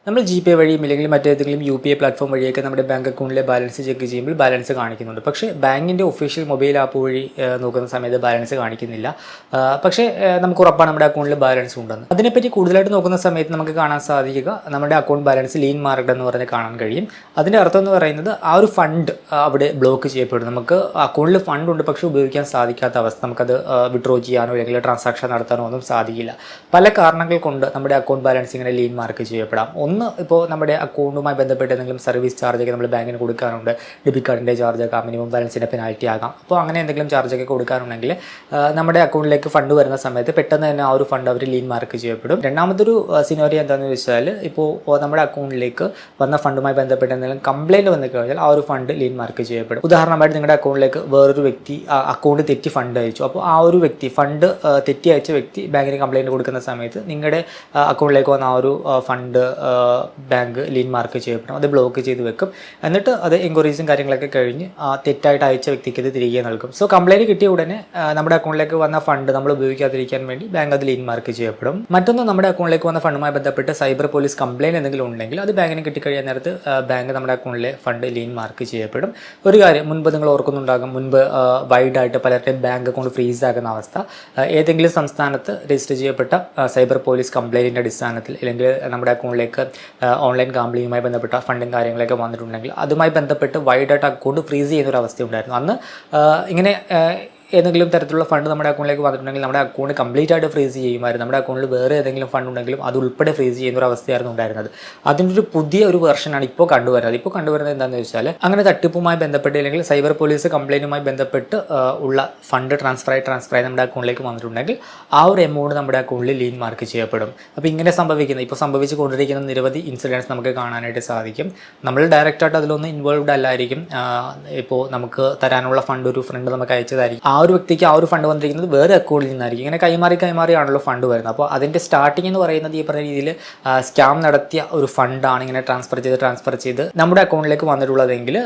നമ്മൾ ജിപേ വഴിയും അല്ലെങ്കിൽ മറ്റേതെങ്കിലും UPI പ്ലാറ്റ്ഫോം വഴിയൊക്കെ നമ്മുടെ ബാങ്ക് അക്കൗണ്ടിലെ ബാലൻസ് ചെക്ക് ചെയ്യുമ്പോൾ ബാലൻസ് കാണിക്കുന്നുണ്ട്. പക്ഷേ ബാങ്കിൻ്റെ ഒഫീഷ്യൽ മൊബൈൽ ആപ്പ് വഴി നോക്കുന്ന സമയത്ത് ബാലൻസ് കാണിക്കുന്നില്ല. പക്ഷേ നമുക്ക് ഉറപ്പാണ് നമ്മുടെ അക്കൗണ്ടിൽ ബാലൻസ് ഉണ്ടെന്ന്. അതിനെപ്പറ്റി കൂടുതലായിട്ട് നോക്കുന്ന സമയത്ത് നമുക്ക് കാണാൻ സാധിക്കുക നമ്മുടെ അക്കൗണ്ട് ബാലൻസ് ലീൻ മാർക്ക്ഡ് എന്ന് പറഞ്ഞ് കാണാൻ കഴിയും. അതിൻ്റെ അർത്ഥം എന്ന് പറയുന്നത് ആ ഒരു ഫണ്ട് അവിടെ ബ്ലോക്ക് ചെയ്യപ്പെടും. നമുക്ക് അക്കൗണ്ടിൽ ഫണ്ട് ഉണ്ട് പക്ഷേ ഉപയോഗിക്കാൻ സാധിക്കാത്ത അവസ്ഥ. നമുക്കത് വിഡ്രോ ചെയ്യാനോ അല്ലെങ്കിൽ ട്രാൻസാക്ഷൻ നടത്താനോ ഒന്നും സാധിക്കില്ല. പല കാരണങ്ങൾ കൊണ്ട് നമ്മുടെ അക്കൗണ്ട് ബാലൻസ് ഇങ്ങനെ ലീൻ മാർക്ക് ചെയ്യപ്പെടാം. ഒന്ന്, ഇപ്പോൾ നമ്മുടെ അക്കൗണ്ടുമായി ബന്ധപ്പെട്ട് എന്തെങ്കിലും സർവീസ് ചാർജൊക്കെ നമ്മൾ ബാങ്കിന് കൊടുക്കാറുണ്ട്. ഡെബിറ്റ് കാർഡിൻ്റെ ചാർജ് ആകാം, മിനിമം ബാലൻസിൻ്റെ പെനാൽറ്റി ആകാം. അപ്പോൾ അങ്ങനെ എന്തെങ്കിലും ചാർജൊക്കെ കൊടുക്കാറുണ്ടെങ്കിൽ നമ്മുടെ അക്കൗണ്ടിലേക്ക് ഫണ്ട് വരുന്ന സമയത്ത് പെട്ടെന്ന് തന്നെ ആ ഒരു ഫണ്ട് അവർ ലീൻ മാർക്ക് ചെയ്യപ്പെടും. രണ്ടാമതൊരു സിനോറിയോ എന്താണെന്ന് വെച്ചാൽ, ഇപ്പോൾ നമ്മുടെ അക്കൗണ്ടിലേക്ക് വന്ന ഫണ്ടുമായി ബന്ധപ്പെട്ട് എന്തെങ്കിലും കംപ്ലയിൻറ്റ് വന്നു കഴിഞ്ഞാൽ ആ ഒരു ഫണ്ട് ലീൻ മാർക്ക് ചെയ്യപ്പെടും. ഉദാഹരണമായിട്ട് നിങ്ങളുടെ അക്കൗണ്ടിലേക്ക് വേറൊരു വ്യക്തി അക്കൗണ്ട് തെറ്റി ഫണ്ട് അയച്ചു. അപ്പോൾ ആ ഒരു വ്യക്തി ഫണ്ട് തെറ്റി അയച്ച വ്യക്തി ബാങ്കിന് കംപ്ലയിൻറ്റ് കൊടുക്കുന്ന സമയത്ത് നിങ്ങളുടെ അക്കൗണ്ടിലേക്ക് വന്ന ആ ഒരു ഫണ്ട് ബാങ്ക് ലീൻ മാർക്ക് ചെയ്യപ്പെടും. അത് ബ്ലോക്ക് ചെയ്ത് വെക്കും. എന്നിട്ട് അത് എൻക്വയറീസും കാര്യങ്ങളൊക്കെ കഴിഞ്ഞ് തെറ്റായിട്ട് അയച്ച വ്യക്തിക്ക് ഇത് തിരികെ നൽകും. സോ കംപ്ലയിൻറ്റ് കിട്ടിയ ഉടനെ നമ്മുടെ അക്കൗണ്ടിലേക്ക് വന്ന ഫണ്ട് നമ്മൾ ഉപയോഗിക്കാതിരിക്കാൻ വേണ്ടി ബാങ്ക് അത് ലീൻ മാർക്ക് ചെയ്യപ്പെടും. മറ്റൊന്ന്, നമ്മുടെ അക്കൗണ്ടിലേക്ക് വന്ന ഫണ്ടുമായി ബന്ധപ്പെട്ട് സൈബർ പോലീസ് കംപ്ലയിൻറ്റ് എന്തെങ്കിലും ഉണ്ടെങ്കിൽ അത് ബാങ്കിന് കിട്ടിക്കഴിയാൻ നേരത്ത് ബാങ്ക് നമ്മുടെ അക്കൗണ്ടിലെ ഫണ്ട് ലീൻ മാർക്ക് ചെയ്യപ്പെടും. ഒരു കാര്യം മുൻപ് നിങ്ങൾ ഓർക്കുന്നുണ്ടാകും, മുൻപ് വൈഡായിട്ട് പലരുടെയും ബാങ്ക് അക്കൗണ്ട് ഫ്രീസ് ആകുന്ന അവസ്ഥ. ഏതെങ്കിലും സംസ്ഥാനത്ത് രജിസ്റ്റർ ചെയ്യപ്പെട്ട സൈബർ പോലീസ് കംപ്ലയിൻറ്റിൻ്റെ അടിസ്ഥാനത്തിൽ അല്ലെങ്കിൽ നമ്മുടെ അക്കൗണ്ടിലേക്ക് ഓൺലൈൻ ഗാംബ്ലിങ്ങുമായി ബന്ധപ്പെട്ട ഫണ്ടും കാര്യങ്ങളൊക്കെ വന്നിട്ടുണ്ടെങ്കിൽ അതുമായി ബന്ധപ്പെട്ട് വൈഡായിട്ട് അക്കൗണ്ട് ഫ്രീസ് ചെയ്യുന്നൊരു അവസ്ഥ ഉണ്ടായിരുന്നു. അന്ന് ഇങ്ങനെ ഏതെങ്കിലും തരത്തിലുള്ള ഫണ്ട് നമ്മുടെ അക്കൗണ്ടിലേക്ക് വന്നിട്ടുണ്ടെങ്കിൽ നമ്മുടെ അക്കൗണ്ട് കംപ്ലീറ്റ് ആയിട്ട് ഫ്രീസ് ചെയ്യുമായിരുന്നു. നമ്മുടെ അക്കൗണ്ടിൽ വേറെ ഏതെങ്കിലും ഫണ്ട് ഉണ്ടെങ്കിലും അത് ഉൾപ്പെടെ ഫ്രീസ് ചെയ്യുന്ന ഒരു അവസ്ഥയായിരുന്നു ഉണ്ടായിരുന്നത്. അതിൻ്റെ ഒരു പുതിയ ഒരു വെർഷനാണ് ഇപ്പോൾ കണ്ടുവരുന്നത്. ഇപ്പോൾ കണ്ടുവരുന്നത് എന്താണെന്ന് വെച്ചാൽ, അങ്ങനെ തട്ടിപ്പുമായി ബന്ധപ്പെട്ട് അല്ലെങ്കിൽ സൈബർ പോലീസ് കംപ്ലയിൻറ്റുമായി ബന്ധപ്പെട്ട് ഉള്ള ഫണ്ട് ട്രാൻസ്ഫർ ആയി നമ്മുടെ അക്കൗണ്ടിലേക്ക് വന്നിട്ടുണ്ടെങ്കിൽ ആ ഒരു എമൗണ്ട് നമ്മുടെ അക്കൗണ്ടിൽ ലീൻ മാർക്ക് ചെയ്യപ്പെടും. അപ്പോൾ ഇങ്ങനെ ഇപ്പോൾ സംഭവിച്ചു കൊണ്ടിരിക്കുന്ന നിരവധി ഇൻസിഡൻസ് നമുക്ക് കാണാനായിട്ട് സാധിക്കും. നമ്മൾ ഡയറക്റ്റായിട്ട് അതിലൊന്നും ഇൻവോൾവ്ഡ് അല്ലായിരിക്കും. ഇപ്പോൾ നമുക്ക് തരാനുള്ള ഫണ്ട് ഒരു ഫ്രണ്ട് നമുക്ക് അയച്ചതായിരിക്കും. ആ ഒരു വ്യക്തിക്ക് ആ ഒരു ഫണ്ട് വന്നിരിക്കുന്നത് വേറെ അക്കൗണ്ടിൽ നിന്നായിരിക്കും. ഇങ്ങനെ കൈമാറിയാണല്ലോ ഫണ്ട് വരുന്നത്. അപ്പോൾ അതിൻ്റെ സ്റ്റാർട്ടിംഗ് എന്ന് പറയുന്നത് ഈ പറഞ്ഞ രീതിയിൽ സ്കാം നടത്തിയ ഒരു ഫണ്ടാണ് ഇങ്ങനെ ട്രാൻസ്ഫർ ചെയ്ത് നമ്മുടെ അക്കൗണ്ടിലേക്ക് വന്നിട്ടുള്ളതെങ്കിൽ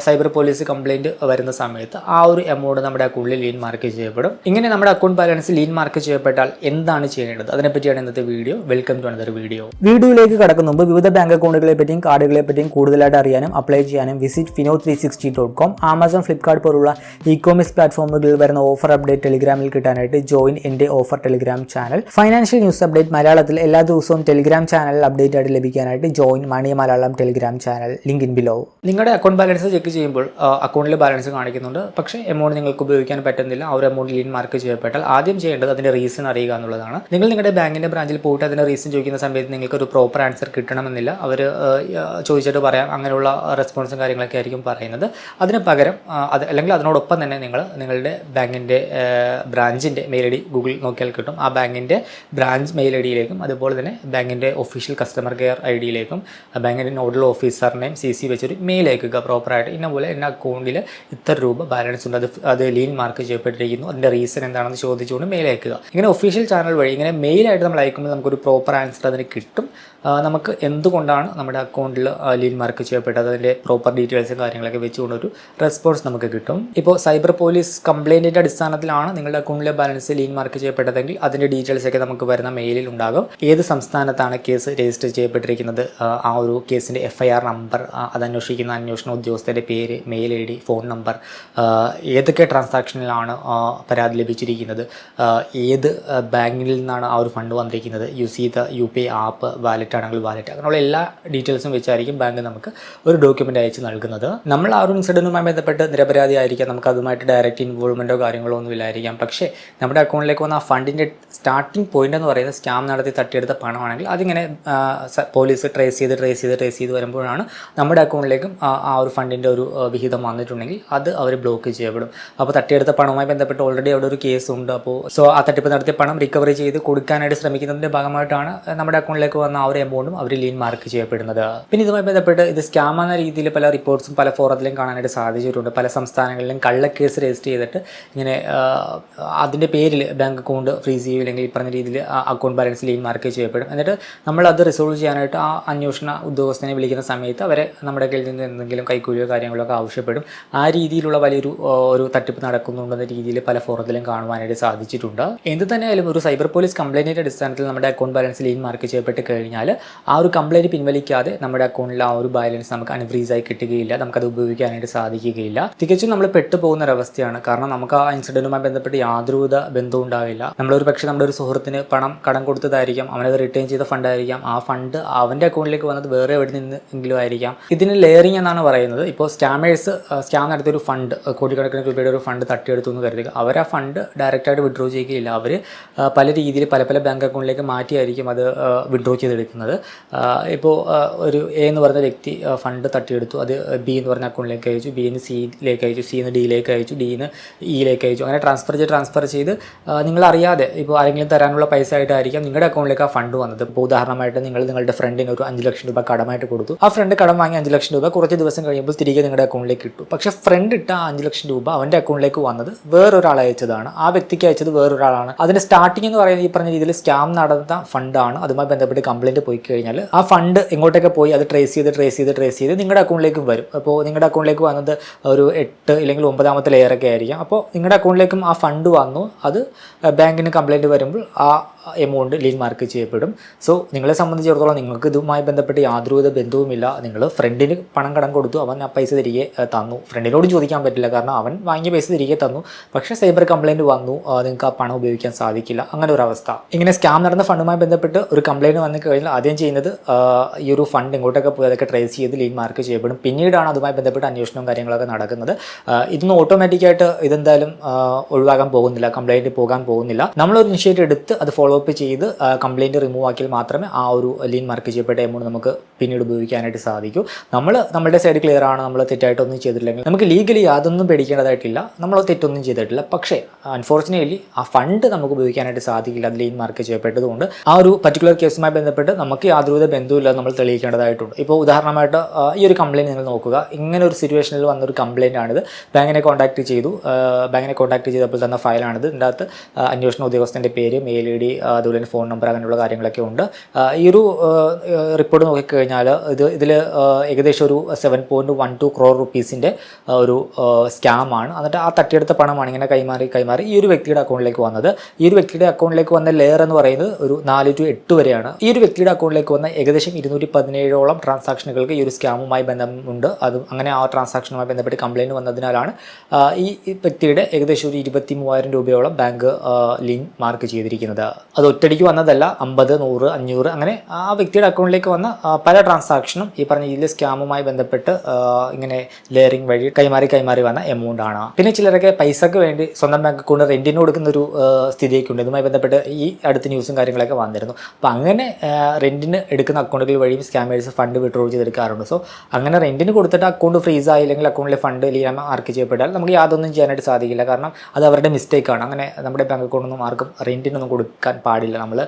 സൈബർ പോലീസ് കംപ്ലയിൻറ്റ് വരുന്ന സമയത്ത് ആ ഒരു എമൗണ്ട് നമ്മുടെ അക്കൗണ്ടിൽ ലീൻ മാർക്ക് ചെയ്യപ്പെടും. ഇങ്ങനെ നമ്മുടെ അക്കൗണ്ട് ബാലൻസ് ലീൻ മാർക്ക് ചെയ്യപ്പെട്ടാൽ എന്താണ് ചെയ്യേണ്ടത്, അതിനെപ്പറ്റിയാണ് ഇന്നത്തെ video. Welcome to another video. വീഡിയോയിലേക്ക് കടക്കുന്ന മുമ്പ് വിവിധ ബാങ്ക് അക്കൗണ്ടുകളെ പറ്റിയും കാർഡുകളെ പറ്റിയും കൂടുതലായിട്ട് അറിയാനും അപ്ലൈ ചെയ്യാനും വിസിറ്റ് fino360.com, ആമസോൺ, ഫ്ലിപ്കാർട്ട് പോലുള്ള ഇ-കോമേഴ്സ് പ്ലാറ്റ്ഫോമുകളിൽ വരുന്ന ഓഫർ അപ്ഡേറ്റ് ടെലിഗ്രാമിൽ കിട്ടാനായിട്ട് ജോയിൻ എൻ്റെ offer telegram channel. Financial news update മലയാളത്തിൽ എല്ലാ ദിവസവും ടെലിഗ്രാം ചാനലിൽ അപ്ഡേറ്റ് ആയിട്ട് ലഭിക്കാനായിട്ട് join money Malayalam telegram channel, link in below. നിങ്ങളുടെ അക്കൗണ്ട് ബാലൻസ് ചെക്ക് ചെയ്യുമ്പോൾ അക്കൗണ്ടിൽ ബാലൻസ് കാണിക്കുന്നുണ്ട്, പക്ഷേ എമൗണ്ട് നിങ്ങൾക്ക് ഉപയോഗിക്കാൻ പറ്റുന്നില്ല. ആ ഒരു എമൗണ്ട് ലീൻ മാർക്ക് ചെയ്യപ്പെട്ടാൽ ആദ്യം ചെയ്യേണ്ടത് അതിൻ്റെ റീസൺ അറിയുക എന്നുള്ളതാണ്. നിങ്ങൾ നിങ്ങളുടെ ബാങ്കിൻ്റെ ബ്രാഞ്ചിൽ പോയിട്ട് അതിൻ്റെ റീസൺ ചോദിക്കുന്ന സമയത്ത് നിങ്ങൾക്ക് ഒരു പ്രോപ്പർ ആൻസർ കിട്ടണമെന്നില്ല. അവർ ചോദിച്ചിട്ട് പറയാം, അങ്ങനെയുള്ള റെസ്പോൺസും കാര്യങ്ങളൊക്കെ ആയിരിക്കും പറയുന്നത്. അതിന് പകരം അല്ലെങ്കിൽ അതിനോടൊപ്പം തന്നെ നിങ്ങളുടെ ബാങ്കിൻ്റെ ബ്രാഞ്ചിൻ്റെ മെയിൽ ID ഗൂഗിൾ നോക്കിയാൽ കിട്ടും. ആ ബാങ്കിൻ്റെ ബ്രാഞ്ച് മെയിൽ IDയിലേക്കും അതുപോലെ തന്നെ ബാങ്കിൻ്റെ ഒഫീഷ്യൽ കസ്റ്റമർ കെയർ IDയിലേക്കും ബാങ്കിൻ്റെ നോഡൽ ഓഫീസറിനെയും CC വെച്ചൊരു മെയിൽ അയക്കുക പ്രോപ്പറായിട്ട്. ഇന്നപോലെ എൻ്റെ അക്കൗണ്ടിൽ ഇത്ര രൂപ ബാലൻസ് ഉണ്ട്, അത് ലീൻ മാർക്ക് ചെയ്യപ്പെട്ടിരിക്കുന്നു, അതിൻ്റെ റീസൺ എന്താണെന്ന് ചോദിച്ചുകൊണ്ട് മെയിൽ അയക്കുക. ഇങ്ങനെ ഒഫീഷ്യൽ ചാനൽ വഴി ഇങ്ങനെ മെയിലായിട്ട് നമ്മൾ അയക്കുമ്പോൾ നമുക്കൊരു പ്രോപ്പർ ആൻസർ അതിന് കിട്ടും. നമുക്ക് എന്തുകൊണ്ടാണ് നമ്മുടെ അക്കൗണ്ടിൽ ലീൻ മാർക്ക് ചെയ്യപ്പെട്ടത്, അതിൻ്റെ പ്രോപ്പർ ഡീറ്റെയിൽസും കാര്യങ്ങളൊക്കെ വെച്ചുകൊണ്ടൊരു റെസ്പോൺസ് നമുക്ക് കിട്ടും. ഇപ്പോൾ സൈബർ പോലീസ് കംപ്ലയിൻറ്റിൻ്റെ അടിസ്ഥാനത്തിലാണ് നിങ്ങളുടെ അക്കൗണ്ടിലെ ബാലൻസ് ലീൻ മാർക്ക് ചെയ്യപ്പെട്ടതെങ്കിൽ അതിൻ്റെ ഡീറ്റെയിൽസ് ഒക്കെ നമുക്ക് വരുന്ന മെയിലിൽ ഉണ്ടാകും. ഏത് സംസ്ഥാനത്താണ് കേസ് രജിസ്റ്റർ ചെയ്യപ്പെട്ടിരിക്കുന്നത്, ആ ഒരു കേസിൻ്റെ FIR നമ്പർ, അത് അന്വേഷിക്കുന്ന അന്വേഷണ ഉദ്യോഗസ്ഥൻ്റെ പേര്, മെയിൽ ID, ഫോൺ നമ്പർ, ഏതൊക്കെ ട്രാൻസാക്ഷനിലാണ് പരാതി ലഭിച്ചിരിക്കുന്നത്, ഏത് ബാങ്കിൽ നിന്നാണ് ആ ഒരു ഫണ്ട് വന്നിരിക്കുന്നത്, യൂസ് ചെയ്ത UPI ആപ്പ്, വാലറ്റ് ആണെങ്കിൽ വാലറ്റ്, അങ്ങനെയുള്ള എല്ലാ ഡീറ്റെയിൽസും വെച്ചായിരിക്കും ബാങ്ക് നമുക്ക് ഒരു ഡോക്യുമെൻ്റ് അയച്ച് നൽകുന്നത്. നമ്മൾ ആ ഒരു ഇൻസിഡൻറ്റുമായി ബന്ധപ്പെട്ട് നിരപരാധി ആയിരിക്കാം, നമുക്ക് അതുമായിട്ട് ഡയറക്റ്റ് ഇൻവോൾവ്മെൻറ്റോ കാര്യങ്ങളോ ഒന്നും ഇല്ലായിരിക്കാം. പക്ഷേ നമ്മുടെ അക്കൗണ്ടിലേക്ക് വന്ന ആ ഫണ്ടിൻ്റെ സ്റ്റാർട്ടിംഗ് പോയിന്റ് എന്ന് പറയുന്നത് സ്കാം നടത്തി തട്ടിയെടുത്ത പണമാണെങ്കിൽ അതിങ്ങനെ പോലീസ് ട്രേസ് ചെയ്ത് വരുമ്പോഴാണ് നമ്മുടെ അക്കൗണ്ടിലേക്കും ആ ഒരു ഫണ്ടിൻ്റെ ഒരു വിഹിതം വന്നിട്ടുണ്ടെങ്കിൽ അത് അവർ ബ്ലോക്ക് ചെയ്യപ്പെടും. അപ്പോൾ തട്ടിയെടുത്ത പണവുമായി ബന്ധപ്പെട്ട് ഓൾറെഡി അവിടെ ഒരു കേസ് ഉണ്ട്. അപ്പോൾ ആ തട്ടിപ്പ് നടത്തിയ പണം റിക്കവറി ചെയ്ത് കൊടുക്കാനായിട്ട് ശ്രമിക്കുന്നതിൻ്റെ ഭാഗമായിട്ടാണ് നമ്മുടെ അക്കൗണ്ടിലേക്ക് വന്ന ആ ഒരു എമൗണ്ടും അവർ ലീൻ മാർക്ക് ചെയ്യപ്പെടുന്നത്. പിന്നെ ഇതുമായി ബന്ധപ്പെട്ട് ഇത് സ്കാം എന്ന രീതിയിൽ പല റിപ്പോർട്ട്സും പല ഫോറത്തിലും കാണാനായിട്ട് സാധിച്ചിട്ടുണ്ട്. പല സംസ്ഥാനങ്ങളിലും കള്ളക്കേസ് രജിസ്റ്റർ ചെയ്തിട്ട് ഇങ്ങനെ അതിൻ്റെ പേരിൽ ബാങ്ക് അക്കൗണ്ട് ഫ്രീസ് ചെയ്യും, അല്ലെങ്കിൽ ഈ പറഞ്ഞ രീതിയിൽ അക്കൗണ്ട് ബാലൻസ് ലീൻ മാർക്ക് ചെയ്യപ്പെടും. എന്നിട്ട് നമ്മളത് റിസോൾവ് ചെയ്യാനായിട്ട് ആ അന്വേഷണ ഉദ്യോഗസ്ഥനെ വിളിക്കുന്ന സമയത്ത് അവരെ നമ്മുടെ കയ്യിൽ നിന്ന് എന്തെങ്കിലും കൈക്കൂലിയോ കാര്യങ്ങളൊക്കെ ആവശ്യപ്പെടും. ആ രീതിയിലുള്ള ഒരു തട്ടിപ്പ് നടക്കുന്നുണ്ടെന്ന രീതിയിൽ പല ഫോറത്തിലും കാണുവാനായിട്ട് സാധിച്ചിട്ടുണ്ട്. എന്ത് തന്നെയായാലും ഒരു സൈബർ പോലീസ് കംപ്ലൈൻറ്റിൻ്റെ അടിസ്ഥാനത്തിൽ നമ്മുടെ അക്കൗണ്ട് ബാലൻസ് ലീൻ മാർക്ക് ചെയ്യപ്പെട്ട് കഴിഞ്ഞാൽ ആ ഒരു കംപ്ലൈൻറ്റ് പിൻവലിക്കാതെ നമ്മുടെ അക്കൗണ്ടിൽ ആ ഒരു ബാലൻസ് നമുക്ക് അൺഫ്രീസായി കിട്ടുകയില്ല, നമുക്കത് ഉപയോഗിക്കാനായിട്ട് സാധിക്കുകയില്ല. തികച്ചും നമ്മൾ പെട്ടുപോകുന്ന ഒരവസ്ഥയാണ്. കാരണം നമുക്ക് ആ ഇൻസിഡൻറ്റുമായി ബന്ധപ്പെട്ട് യാതൊരുവിധ ബന്ധവും ഉണ്ടാവില്ല. നമ്മളൊരു പക്ഷേ നമ്മുടെ ഒരു സുഹൃത്തിന് പണം കടം കൊടുത്തതായിരിക്കാം, അവനത് റിട്ടേൺ ചെയ്ത ഫണ്ടായിരിക്കാം, ആ ഫണ്ട് അവൻ്റെ അക്കൗണ്ടിലേക്ക് വന്നത് വേറെ എവിടെ നിന്നെങ്കിലും ആയിരിക്കാം. ഇതിന് ലെയറിംഗ് എന്നാണ് പറയുന്നത്. ഇപ്പോൾ സ്കാം നടത്തിയൊരു ഫണ്ട്, കോടിക്കണക്കിന് രൂപയുടെ ഒരു ഫണ്ട് തട്ടിയെടുത്തു എന്ന് കരുതുക. അവർ ആ ഫണ്ട് ഡയറക്റ്റായിട്ട് വിഡ്രോ ചെയ്യുകയില്ല. അവർ പല രീതിയിൽ പല ബാങ്ക് അക്കൗണ്ടിലേക്ക് മാറ്റിയായിരിക്കും അത് വിഡ്രോ ചെയ്തെടുക്കുന്നത്. ഇപ്പോൾ ഒരു എ എന്ന് പറഞ്ഞ വ്യക്തി ഫണ്ട് തട്ടിയെടുത്തു, അത് ബി എന്ന് പറഞ്ഞ അക്കൗണ്ടിലേക്ക് അയച്ചു, ബിന്ന് സിയിലേക്ക് അയച്ചു, സിന്ന് ഡിയിലേക്ക് അയച്ചു, ഡിന്ന് ഇയിലേക്ക് അയച്ചു. അങ്ങനെ ട്രാൻസ്ഫർ ചെയ്ത് നിങ്ങളറിയാതെ ഇപ്പോൾ ആരെങ്കിലും തരാനുള്ള പൈസ ആയിട്ടായിരിക്കാം നിങ്ങളുടെ അക്കൗണ്ടിലേക്ക് ആ ഫണ്ട് വന്നത്. ഇപ്പോൾ ഉദാഹരണമായിട്ട് നിങ്ങളുടെ ഫ്രണ്ടിന് ഒരു 5 ലക്ഷം രൂപ കടമായിട്ട് കൊടുത്തു. ആ ഫ്രണ്ട് കടം വാങ്ങി 5 ലക്ഷം രൂപ കുറച്ച് ദിവസം കഴിയുമ്പോൾ തിരികെ നിങ്ങളുടെ അക്കൗണ്ടിലേക്ക് ഇട്ടു. പക്ഷേ ഫ്രണ്ട് ഇട്ട 5 ലക്ഷം രൂപ അവൻ്റെ അക്കൗണ്ടിലേക്ക് വന്നത് വേറൊരാൾ അയച്ചതാണ്, ആ വ്യക്തിക്ക് അയച്ചത് വേറൊരാളാണ്. അതിൻ്റെ സ്റ്റാർട്ടിംഗ് എന്ന് പറയുന്നത് ഈ പറഞ്ഞ രീതിയിൽ സ്കാം നടന്ന ഫണ്ടാണ്. അതുമായി ബന്ധപ്പെട്ട് കംപ്ലൈൻറ്റ് പോയി കഴിഞ്ഞാൽ ആ ഫണ്ട് എങ്ങോട്ടൊക്കെ പോയി അത് ട്രേസ് ചെയ്ത് നിങ്ങളുടെ അക്കൗണ്ടിലേക്കും വരും. അപ്പോൾ നിങ്ങളുടെ അക്കൗണ്ടിലേക്ക് വന്നത് ഒരു 8 അല്ലെങ്കിൽ 9ാമത്തെ ലെയറൊക്കെ ആയിരിക്കാം. അപ്പോൾ നിങ്ങളുടെ അക്കൗണ്ടിലേക്കും ആ ഫണ്ട് വന്നു, അത് ബാങ്കിന് കംപ്ലൈൻറ്റ് വരുമ്പോൾ ആ എമൗണ്ട് ലീൻ മാർക്ക് ചെയ്യപ്പെടും. സോ നിങ്ങളെ സംബന്ധിച്ചിടത്തോളം നിങ്ങൾക്ക് ഇതുമായി ബന്ധപ്പെട്ട് യാതൊരുവിധ ബന്ധവുമില്ല. നിങ്ങൾ ഫ്രണ്ടിന് പണം കടം കൊടുത്തു, അവൻ ആ പൈസ തിരികെ തന്നു. ഫ്രണ്ടിനോട് ചോദിക്കാൻ പറ്റില്ല, കാരണം അവൻ വാങ്ങിയ പൈസ തിരികെ തന്നു. പക്ഷേ സൈബർ കംപ്ലൈൻറ്റ് വന്നു, നിങ്ങൾക്ക് ആ പണം ഉപയോഗിക്കാൻ സാധിക്കില്ല. അങ്ങനെ ഒരു അവസ്ഥ. ഇങ്ങനെ സ്കാം നടന്ന ഫണ്ടുമായി ബന്ധപ്പെട്ട് ഒരു കംപ്ലൈൻറ്റ് വന്നു കഴിഞ്ഞാൽ ആദ്യം ചെയ്യുന്നത് ഈ ഒരു ഫണ്ട് എങ്ങോട്ടൊക്കെ പോയി അതൊക്കെ ട്രേസ് ചെയ്ത് ലീൻ മാർക്ക് ചെയ്യപ്പെടും. പിന്നീടാണ് അതുമായി ബന്ധപ്പെട്ട് അന്വേഷണവും കാര്യങ്ങളൊക്കെ നടക്കുന്നത്. ഇതൊന്നും ഓട്ടോമാറ്റിക്കായിട്ട് ഇതെന്തായാലും ഒഴിവാക്കാൻ പോകുന്നില്ല, കംപ്ലൈൻറ്റ് പോകാൻ പോകുന്നില്ല. നമ്മളൊരു ഇനിഷ്യേറ്റീവ് എടുത്ത് അത് ഫോളോ അപ്പ് ചെയ്ത് കംപ്ലൈൻറ്റ് റിമൂവ് ആക്കിയാൽ മാത്രമേ ആ ഒരു ലീൻ മാർക്ക് ചെയ്യപ്പെട്ട എമൗണ്ട് നമുക്ക് പിന്നീട് ഉപയോഗിക്കാനായിട്ട് സാധിക്കൂ. നമ്മുടെ സൈഡ് ക്ലിയർ ആണ്, നമ്മൾ തെറ്റായിട്ടൊന്നും ചെയ്തിട്ടില്ലെങ്കിൽ നമുക്ക് ലീഗലി യാതൊന്നും പേടിക്കേണ്ടതായിട്ടില്ല, നമ്മൾ തെറ്റൊന്നും ചെയ്തിട്ടില്ല. പക്ഷേ അൺഫോർച്ചുനേറ്റ്ലി ആ ഫണ്ട് നമുക്ക് ഉപയോഗിക്കാനായിട്ട് സാധിക്കില്ല, അത് ലീൻ മാർക്ക് ചെയ്യപ്പെട്ടതുകൊണ്ട്. ആ ഒരു പർട്ടിക്കുലർ കേസുമായി ബന്ധപ്പെട്ട് നമുക്ക് യാതൊരുവിധ ബന്ധവുമില്ല, നമ്മൾ തെളിയിക്കേണ്ടതായിട്ടുണ്ട്. ഇപ്പോൾ ഉദാഹരണമായിട്ട് ഈ ഒരു കംപ്ലൈൻറ്റ് നിങ്ങൾ നോക്കുക. ഇങ്ങനെ ഒരു സിറ്റുവേഷനിൽ വന്നൊരു കംപ്ലൈൻ്റ് ആണിത്. ബാങ്കിനെ കോൺടാക്ട് ചെയ്തപ്പോൾ തന്ന ഫയലാണിത്. ഇതിൻ്റെ അകത്ത് അന്വേഷണ ഉദ്യോഗസ്ഥൻ്റെ പേര്, മെയിൽ ID, അതുപോലെ തന്നെ ഫോൺ നമ്പർ, അങ്ങനെയുള്ള കാര്യങ്ങളൊക്കെ ഉണ്ട്. ഈ ഒരു റിപ്പോർട്ട് നോക്കിക്കഴിഞ്ഞാൽ ഇതിൽ ഏകദേശം ഒരു 7.12 crore rupees ഒരു സ്കാമാണ്. എന്നിട്ട് ആ തട്ടിയെടുത്ത പണമാണ് ഇങ്ങനെ കൈമാറി ഈ ഒരു വ്യക്തിയുടെ അക്കൗണ്ടിലേക്ക് വന്നത്. ഈ ഒരു വ്യക്തിയുടെ അക്കൗണ്ടിലേക്ക് വന്ന ലെയർ എന്ന് പറയുന്നത് ഒരു 4 to 8 വരെയാണ്. ഈ ഒരു വ്യക്തിയുടെ അക്കൗണ്ടിലേക്ക് വന്ന ഏകദേശം 217ഓളം ട്രാൻസാക്ഷനുകൾക്ക് ഈ ഒരു സ്കാമുമായി ബന്ധമുണ്ട്. അങ്ങനെ ആ ട്രാൻസാക്ഷനുമായി ബന്ധപ്പെട്ട് കംപ്ലൈൻറ്റ് വന്നതിനാലാണ് ഈ വ്യക്തിയുടെ ഏകദേശം ഒരു 23,000 രൂപയോളം ബാങ്ക് ലീൻ മാർക്ക് ചെയ്തിരിക്കുന്നത്. അത് ഒറ്റയടിക്ക് വന്നതല്ല, 50, 100, 500 അങ്ങനെ ആ വ്യക്തിയുടെ അക്കൗണ്ടിലേക്ക് വന്ന പല ട്രാൻസാക്ഷനും ഈ പറഞ്ഞ രീതിയിൽ സ്കാമുമായി ബന്ധപ്പെട്ട് ഇങ്ങനെ ലെയറിംഗ് വഴി കൈമാറി വന്ന എമൗണ്ട് ആണ്. പിന്നെ ചിലരൊക്കെ പൈസക്ക് വേണ്ടി സ്വന്തം ബാങ്ക് അക്കൗണ്ട് റെൻറ്റിന് കൊടുക്കുന്ന ഒരു സ്ഥിതിയൊക്കെ ഉണ്ട്. ഇതുമായി ബന്ധപ്പെട്ട് ഈ അടുത്ത ന്യൂസും കാര്യങ്ങളൊക്കെ വന്നിരുന്നു. അപ്പോൾ അങ്ങനെ റെൻറ്റിന് എടുക്കുന്ന അക്കൗണ്ടുകൾ വഴിയും സ്കാമേഴ്സ് ഫണ്ട് വിഡ്രോ ചെയ്തെടുക്കാറുണ്ട്. സോ അങ്ങനെ റെൻറ്റിന് കൊടുത്തിട്ട് അക്കൗണ്ട് ഫ്രീസ് ആയില്ലെങ്കിൽ അക്കൗണ്ടിലെ ഫണ്ട് ലീൻ മാർക്ക് ചെയ്യപ്പെട്ടാൽ നമുക്ക് യാതൊന്നും ചെയ്യാനായിട്ട് സാധിക്കില്ല. കാരണം അത് അവരുടെ മിസ്റ്റേക്കാണ്. അങ്ങനെ നമ്മുടെ ബാങ്ക് അക്കൗണ്ടൊന്നും ആർക്കും റെൻറ്റിനൊന്നും കൊടുക്കാൻ പാടില്ല. നമ്മൾ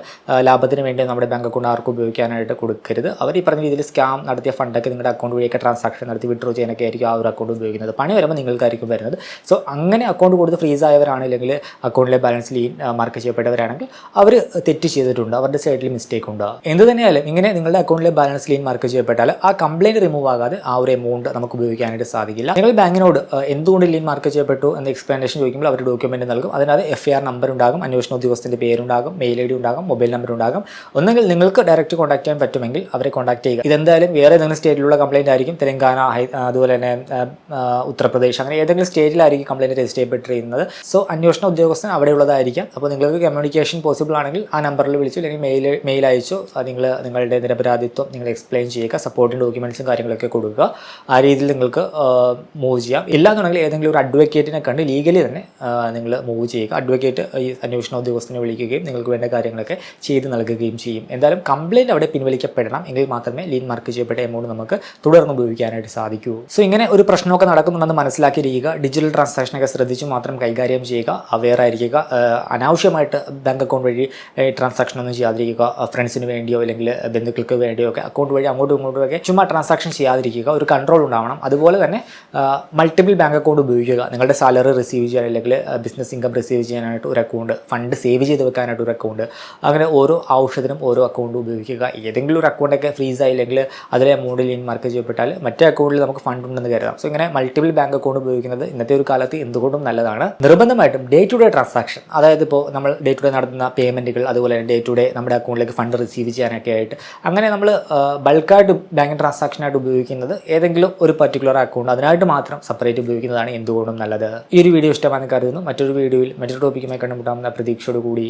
ലാഭത്തിന് വേണ്ടി നമ്മുടെ ബാങ്ക് അക്കൗണ്ട് ആർക്കും ഉപയോഗിക്കാനായിട്ട് കൊടുക്കരുത്. അവർ ഈ പറഞ്ഞ രീതിയിൽ സ്കാം നടത്തിയ ഫണ്ടൊക്കെ നിങ്ങളുടെ അക്കൗണ്ട് വഴിയൊക്കെ ട്രാൻസാക്ഷൻ നടത്തി വിഡ്രോ ചെയ്യാനൊക്കെ ആയിരിക്കും ആ ഒരു അക്കൗണ്ട് ഉപയോഗിക്കുന്നത്. പണി വരുമ്പോൾ നിങ്ങൾക്കായിരിക്കും വരുന്നത്. സോ അങ്ങനെ അക്കൗണ്ട് കൊടുത്ത് ഫ്രീസ് ആയവരാണെങ്കിൽ അക്കൗണ്ടിലെ ബാലൻസ് ലീൻ മാർക്ക് ചെയ്യപ്പെട്ടവരാണെങ്കിൽ അവർ തെറ്റ് ചെയ്തിട്ടുണ്ട്, അവരുടെ സൈഡിൽ മിസ്റ്റേക്ക് ഉണ്ട്. എന്ത് തന്നെയായാലും ഇങ്ങനെ നിങ്ങളുടെ അക്കൗണ്ടിലെ ബാലൻസ് ലീൻ മാർക്ക് ചെയ്യപ്പെട്ടാൽ ആ കംപ്ലൈൻറ്റ് റിമൂവ് ആകാതെ ആ ഒരു എമൗണ്ട് നമുക്ക് ഉപയോഗിക്കാനായിട്ട് സാധിക്കില്ല. നിങ്ങൾ ബാങ്കിനോട് എന്തുകൊണ്ട് ലീൻ മാർക്ക് ചെയ്യപ്പെട്ടു എന്ന് എക്സ്പ്ലനേഷൻ ചോദിക്കുമ്പോൾ അവർ ഡോക്യുമെൻറ്റ് നൽകും. അതിനകത്ത് FIR നമ്പർ ഉണ്ടാകും, അന്വേഷണ ഉദ്യോഗസ്ഥൻ്റെ പേരുണ്ടാകും, മെയിൽ ID ഉണ്ടാകും, മൊബൈൽ നമ്പർ ഉണ്ടാകും. ഒന്നെങ്കിൽ നിങ്ങൾക്ക് ഡയറക്റ്റ് കോൺടാക്ട് ചെയ്യാൻ പറ്റുമെങ്കിൽ അവരെ കോൺടാക്ട് ചെയ്യുക. ഇതെന്തായാലും വേറെ ഏതെങ്കിലും സ്റ്റേറ്റിലുള്ള കംപ്ലൈൻറ്റ് ആയിരിക്കും. തെലങ്കാന, അതുപോലെ തന്നെ ഉത്തർപ്രദേശ്, അങ്ങനെ ഏതെങ്കിലും സ്റ്റേറ്റിലായിരിക്കും കംപ്ലൈൻറ്റ് രജിസ്റ്റർ ചെയ്യപ്പെട്ടിരിക്കുന്നത്. സോ അന്വേഷണ ഉദ്യോഗസ്ഥൻ അവിടെയുള്ളതായിരിക്കും. അപ്പോൾ നിങ്ങൾക്ക് കമ്മ്യൂണിക്കേഷൻ പോസിബിൾ ആണെങ്കിൽ ആ നമ്പറിൽ വിളിച്ചു അല്ലെങ്കിൽ മെയിൽ അയച്ചോ നിങ്ങളുടെ നിരപരാധിത്വം നിങ്ങൾ എക്സ്പ്ലെയിൻ ചെയ്യുക, സപ്പോർട്ടിംഗ് ഡോക്യുമെൻറ്റ്സും കാര്യങ്ങളൊക്കെ കൊടുക്കുക. ആ രീതിയിൽ നിങ്ങൾക്ക് മൂവ് ചെയ്യാം. ഇല്ലാന്നുണ്ടെങ്കിൽ ഏതെങ്കിലും ഒരു അഡ്വക്കേറ്റിനെ കണ്ട് ലീഗലി തന്നെ നിങ്ങൾ മൂവ് ചെയ്യുക. അഡ്വക്കേറ്റ് ഈ അന്വേഷണ ഉദ്യോഗസ്ഥനെ വിളിക്കുകയും നിങ്ങൾക്ക് വേണ്ട കാര്യങ്ങളൊക്കെ ചെയ്ത് നൽകുകയും ചെയ്യും. എന്തായാലും കംപ്ലയിൻറ്റ് അവിടെ പിൻവലിക്കപ്പെടണം, എങ്കിൽ മാത്രമേ ലീൻ മാർക്ക് ചെയ്യപ്പെട്ട എമൗണ്ട് നമുക്ക് തുടർന്ന് ഉപയോഗിക്കാനായിട്ട് സാധിക്കൂ. സോ ഇങ്ങനെ ഒരു പ്രശ്നമൊക്കെ നടക്കുന്നുണ്ടെന്ന് മനസ്സിലാക്കിയിരിക്കുക. ഡിജിറ്റൽ ട്രാൻസാക്ഷനൊക്കെ ശ്രദ്ധിച്ച് മാത്രം കൈകാര്യം ചെയ്യുക, അവെയർ ആയിരിക്കുക. അനാവശ്യമായിട്ട് ബാങ്ക് അക്കൗണ്ട് വഴി ട്രാൻസാക്ഷൻ ഒന്നും ചെയ്യാതിരിക്കുക. ഫ്രണ്ട്സിന് വേണ്ടിയോ അല്ലെങ്കിൽ ബന്ധുക്കൾക്ക് വേണ്ടിയോ ഒക്കെ അക്കൗണ്ട് വഴി അങ്ങോട്ടും ഇങ്ങോട്ടും ഒക്കെ ചുമ്മാ ട്രാൻസാക്ഷൻ ചെയ്യാതിരിക്കുക. ഒരു കൺട്രോൾ ഉണ്ടാവണം. അതുപോലെ തന്നെ മൾട്ടിപ്പിൾ ബാങ്ക് അക്കൗണ്ട് ഉപയോഗിക്കുക. നിങ്ങളുടെ സാലറി റിസീവ് ചെയ്യാൻ അല്ലെങ്കിൽ ബിസിനസ് ഇൻകം റിസീവ് ചെയ്യാനായിട്ട് ഒരു അക്കൗണ്ട്, ഫണ്ട് സേവ് ചെയ്ത് വെക്കാനായിട്ട് ഒരു അക്കൗണ്ട്, അങ്ങനെ ഓരോ ആവശ്യത്തിനും ഓരോ അക്കൗണ്ട് ഉപയോഗിക്കുക. ഏതെങ്കിലും ഒരു അക്കൗണ്ടൊക്കെ ഫ്രീസ് ആയില്ലെങ്കിൽ അതിലെ എമൗണ്ട് ലീൻ മാർക്ക് ചെയ്യപ്പെട്ടാൽ മറ്റേ അക്കൗണ്ടിൽ നമുക്ക് ഫണ്ട് ഉണ്ടെന്ന് കരുതാം. സോ ഇങ്ങനെ മൾട്ടിപ്പിൾ ബാങ്ക് അക്കൗണ്ട് ഉപയോഗിക്കുന്നത് ഇന്നത്തെ ഒരു കാലത്ത് എന്തുകൊണ്ടും നല്ലതാണ്. നിർബന്ധമായിട്ടും ഡേ ടു ഡേ ട്രാൻസാക്ഷൻ, അതായത് ഇപ്പോൾ നമ്മൾ ഡേ ടു ഡേ നടത്തുന്ന പേയ്മെൻറ്റുകൾ, അതുപോലെ തന്നെ ഡേ ടു ഡേ നമ്മുടെ അക്കൗണ്ടിലേക്ക് ഫണ്ട് റിസീവ് ചെയ്യാനൊക്കെ ആയിട്ട് അങ്ങനെ നമ്മൾ ബൾക്കായിട്ട് ബാങ്കിങ് ട്രാൻസാക്ഷനായിട്ട് ഉപയോഗിക്കുന്നത് ഏതെങ്കിലും ഒരു പർട്ടിക്കുലർ അക്കൗണ്ട് അതിനായിട്ട് മാത്രം സെപ്പറേറ്റ് ഉപയോഗിക്കുന്നതാണ് എന്തുകൊണ്ടും നല്ലത്. ഈ ഒരു വീഡിയോ ഇഷ്ടമാണെന്ന് കരുതുന്നു. മറ്റൊരു വീഡിയോയിൽ മറ്റൊരു ടോപ്പിക്കുമായി കണ്ടുമുട്ടാമെന്ന പ്രതീക്ഷയോടുകൂടി